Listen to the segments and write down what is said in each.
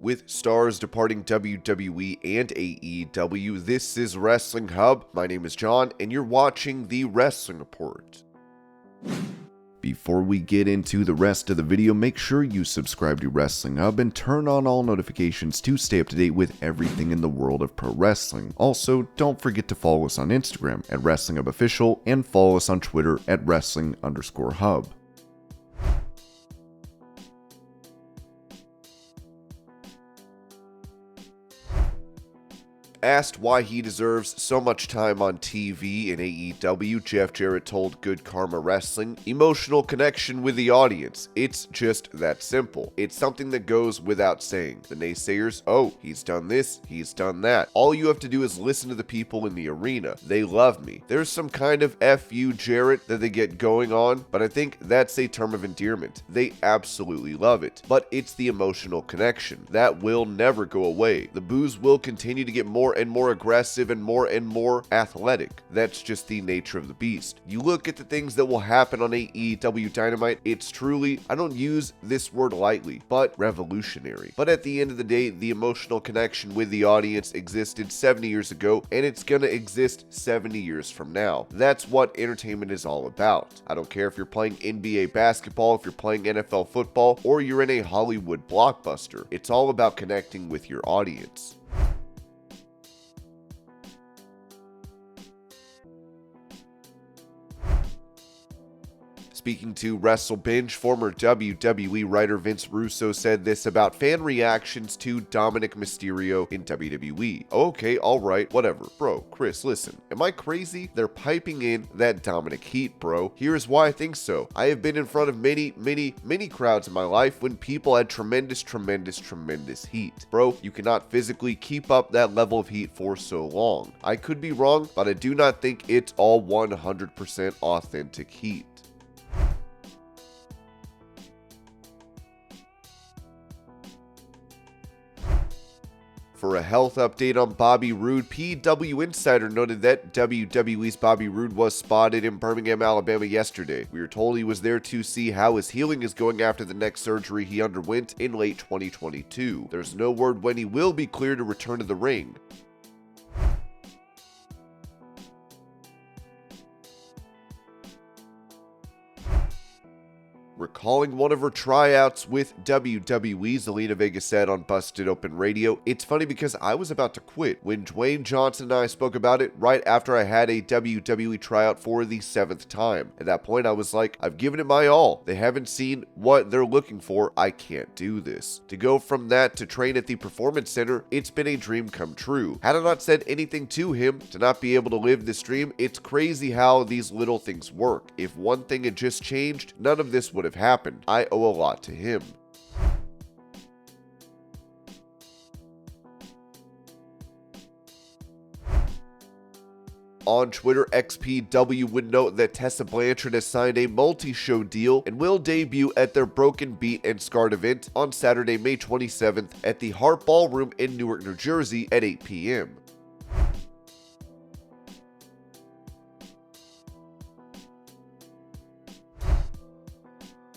With stars departing WWE and AEW, this is Wrestling Hub. My name is John, and you're watching the Wrestling Report. Before we get into the rest of the video, make sure you subscribe to Wrestling Hub and turn on all notifications to stay up to date with everything in the world of pro wrestling. Also, don't forget to follow us on Instagram at Wrestling Hub Official and follow us on Twitter at Wrestling_Hub. Asked why he deserves so much time on TV in AEW, Jeff Jarrett told Good Karma Wrestling, "Emotional connection with the audience. It's just that simple. It's something that goes without saying. The naysayers, oh, he's done this, he's done that. All you have to do is listen to the people in the arena. They love me. There's some kind of F you, Jarrett, that they get going on, but I think that's a term of endearment. They absolutely love it. But it's the emotional connection. That will never go away. The boos will continue to get more and more aggressive and more athletic. That's just the nature of the beast. You look at the things that will happen on AEW Dynamite, it's truly, I don't use this word lightly, but revolutionary. But at the end of the day, the emotional connection with the audience existed 70 years ago, and it's gonna exist 70 years from now. That's what entertainment is all about. I don't care if you're playing NBA basketball, if you're playing NFL football, or you're in a Hollywood blockbuster. It's all about connecting with your audience. Speaking to Wrestle Binge, former WWE writer Vince Russo said this about fan reactions to Dominik Mysterio in WWE. Okay, alright, whatever. Bro, Chris, listen, am I crazy? They're piping in that Dominik heat, bro. Here's why I think so. I have been in front of many crowds in my life when people had tremendous heat. Bro, you cannot physically keep up that level of heat for so long. I could be wrong, but I do not think it's all 100% authentic heat. For a health update on Bobby Roode, PW Insider noted that WWE's Bobby Roode was spotted in Birmingham, Alabama yesterday. We were told he was there to see how his healing is going after the neck surgery he underwent in late 2022. There's no word when he will be cleared to return to the ring. Recalling one of her tryouts with WWE, Zelina Vega said on Busted Open Radio, "It's funny because I was about to quit when Dwayne Johnson and I spoke about it right after I had a WWE tryout for the 7th time. At that point, I was like, I've given it my all. They haven't seen what they're looking for. I can't do this. To go from that to train at the Performance Center, it's been a dream come true. Had I not said anything to him, to not be able to live this dream, it's crazy how these little things work. If one thing had just changed, none of this would have happened. I owe a lot to him." On Twitter, XPW would note that Tessa Blanchard has signed a multi-show deal and will debut at their Broken Beat and Scarred event on Saturday, May 27th at the Hart Ballroom in Newark, New Jersey at 8 p.m.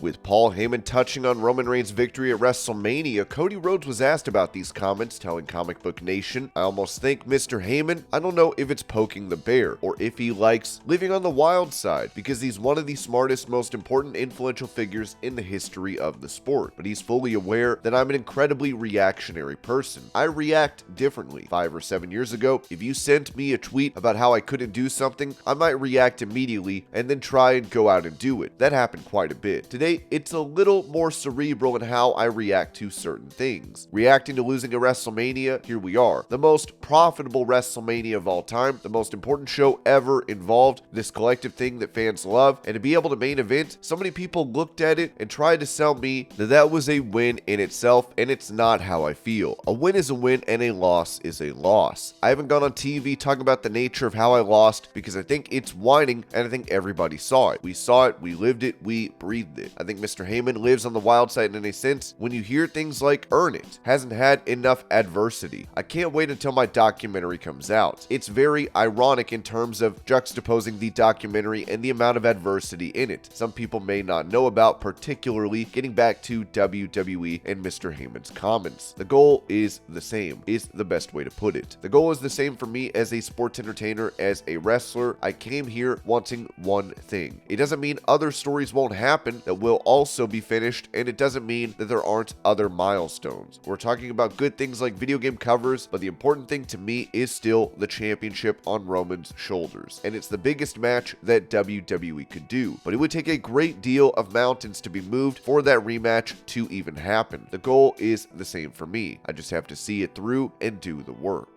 With Paul Heyman touching on Roman Reigns' victory at WrestleMania, Cody Rhodes was asked about these comments, telling Comic Book Nation, "I almost think Mr. Heyman, I don't know if it's poking the bear, or if he likes living on the wild side, because he's one of the smartest, most important, influential figures in the history of the sport. But he's fully aware that I'm an incredibly reactionary person. I react differently. 5 or 7 years ago, if you sent me a tweet about how I couldn't do something, I might react immediately and then try and go out and do it. That happened quite a bit. Today, it's a little more cerebral in how I react to certain things. Reacting to losing a WrestleMania, here we are. The most profitable WrestleMania of all time, the most important show ever involved, this collective thing that fans love, and to be able to main event, so many people looked at it and tried to sell me that that was a win in itself, and it's not how I feel. A win is a win and a loss is a loss. I haven't gone on TV talking about the nature of how I lost because I think it's whining and I think everybody saw it. We saw it, we lived it, we breathed it. I think Mr. Heyman lives on the wild side in a sense when you hear things like "earn it," hasn't had enough adversity. I can't wait until my documentary comes out. It's very ironic in terms of juxtaposing the documentary and the amount of adversity in it. Some people may not know about, particularly getting back to WWE and Mr. Heyman's comments. The goal is the same, is the best way to put it. The goal is the same for me as a sports entertainer, as a wrestler. I came here wanting one thing. It doesn't mean other stories won't happen that will also be finished, and it doesn't mean that there aren't other milestones. We're talking about good things like video game covers, but the important thing to me is still the championship on Roman's shoulders, and it's the biggest match that WWE could do. But it would take a great deal of mountains to be moved for that rematch to even happen. The goal is the same for me. I just have to see it through and do the work.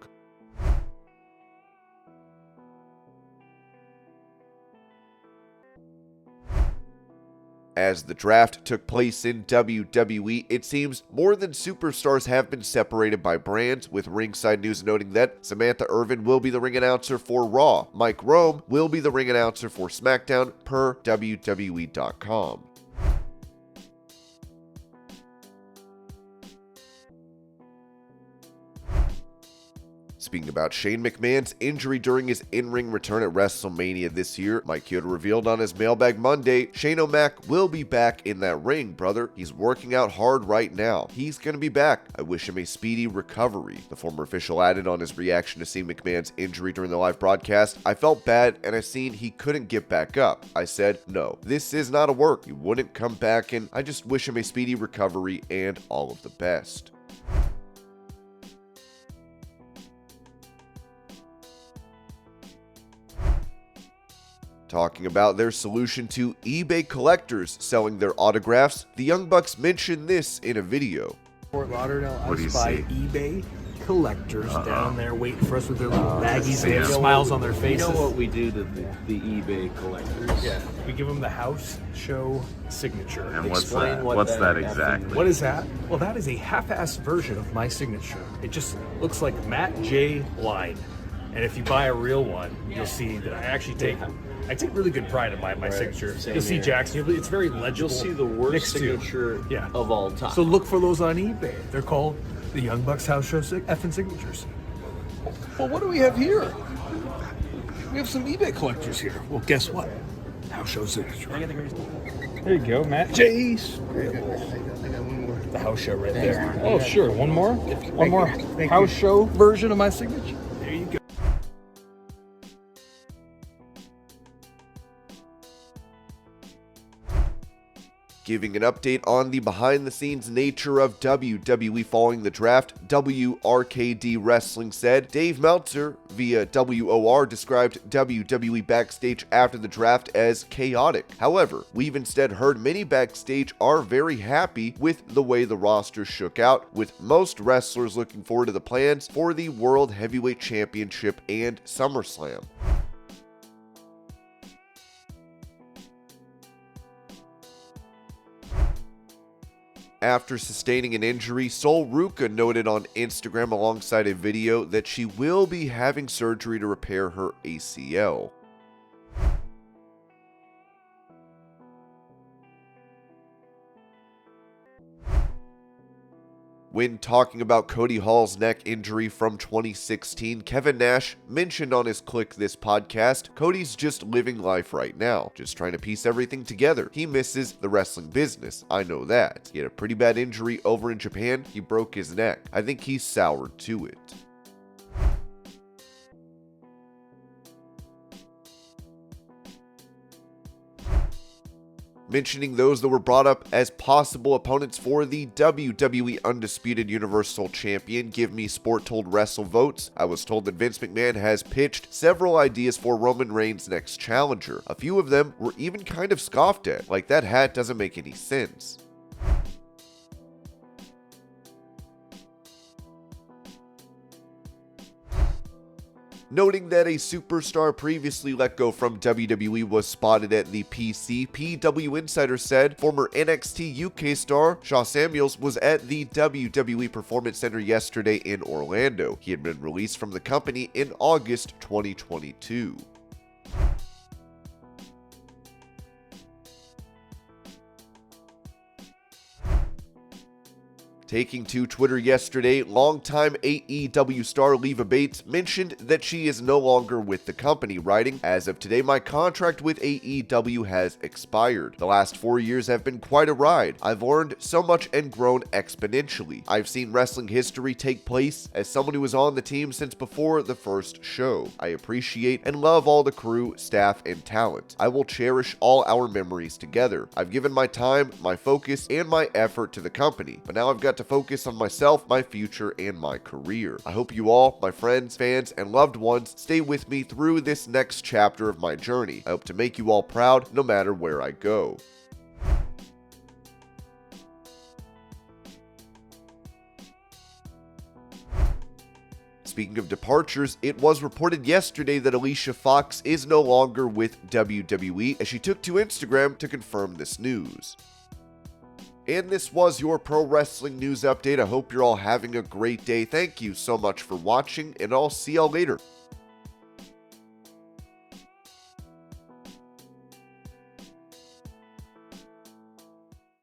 As the draft took place in WWE, it seems more than superstars have been separated by brands, with Ringside News noting that Samantha Irvin will be the ring announcer for Raw. Mike Rome will be the ring announcer for SmackDown, per WWE.com. Speaking about Shane McMahon's injury during his in-ring return at WrestleMania this year, Mike Chioda revealed on his Mailbag Monday, Shane O'Mac will be back in that ring, brother. He's working out hard right now. He's gonna be back. I wish him a speedy recovery. The former official added on his reaction to seeing McMahon's injury during the live broadcast, I felt bad and I seen he couldn't get back up. I said, no, this is not a work. He wouldn't come back, and I just wish him a speedy recovery and all of the best. Talking about their solution to eBay collectors selling their autographs, the Young Bucks mentioned this in a video. Fort Lauderdale, I spy eBay collectors down there waiting for us with their little baggies and smiles on their faces. You know what we do to the eBay collectors? Yeah, we give them the house show signature. And what's that exactly? What is that? Well, that is a half-assed version of my signature. It just looks like Matt J. Line. And if you buy a real one, you'll see that I actually take really good pride in my signature. You'll see Jackson. It's very legible. You'll see the worst signature of all time. So look for those on eBay. They're called the Young Bucks House Show effing signatures. Well, what do we have here? We have some eBay collectors here. Well, guess what? House Show signature. There you go, Matt. Jace. The House Show right there. Oh, sure. One more? One more House Show version of my signature. There you go. Giving an update on the behind-the-scenes nature of WWE following the draft, WRKD Wrestling said Dave Meltzer, via WOR, described WWE backstage after the draft as chaotic. However, we've instead heard many backstage are very happy with the way the roster shook out, with most wrestlers looking forward to the plans for the World Heavyweight Championship and SummerSlam. After sustaining an injury, Sol Ruca noted on Instagram alongside a video that she will be having surgery to repair her ACL. When talking about Cody Hall's neck injury from 2016, Kevin Nash mentioned on his Click This podcast, Cody's just living life right now, just trying to piece everything together. He misses the wrestling business, I know that. He had a pretty bad injury over in Japan, he broke his neck. I think he's soured to it. Mentioning those that were brought up as possible opponents for the WWE Undisputed Universal Champion Give Me Sport Told Wrestle votes, I was told that Vince McMahon has pitched several ideas for Roman Reigns' next challenger. A few of them were even kind of scoffed at, like that hat doesn't make any sense. Noting that a superstar previously let go from WWE was spotted at the PC, PW Insider said former NXT UK star Shaw Samuels was at the WWE Performance Center yesterday in Orlando. He had been released from the company in August 2022. Taking to Twitter yesterday, longtime AEW star Leva Bates mentioned that she is no longer with the company, writing, "As of today, my contract with AEW has expired. The last 4 years have been quite a ride. I've learned so much and grown exponentially. I've seen wrestling history take place as someone who was on the team since before the first show. I appreciate and love all the crew, staff, and talent. I will cherish all our memories together. I've given my time, my focus, and my effort to the company, but now I've got to focus on myself, my future, and my career. I hope you all, my friends, fans, and loved ones, stay with me through this next chapter of my journey. I hope to make you all proud no matter where I go." Speaking of departures, it was reported yesterday that Alicia Fox is no longer with WWE, as she took to Instagram to confirm this news. And this was your pro wrestling news update. I hope you're all having a great day. Thank you so much for watching, and I'll see y'all later.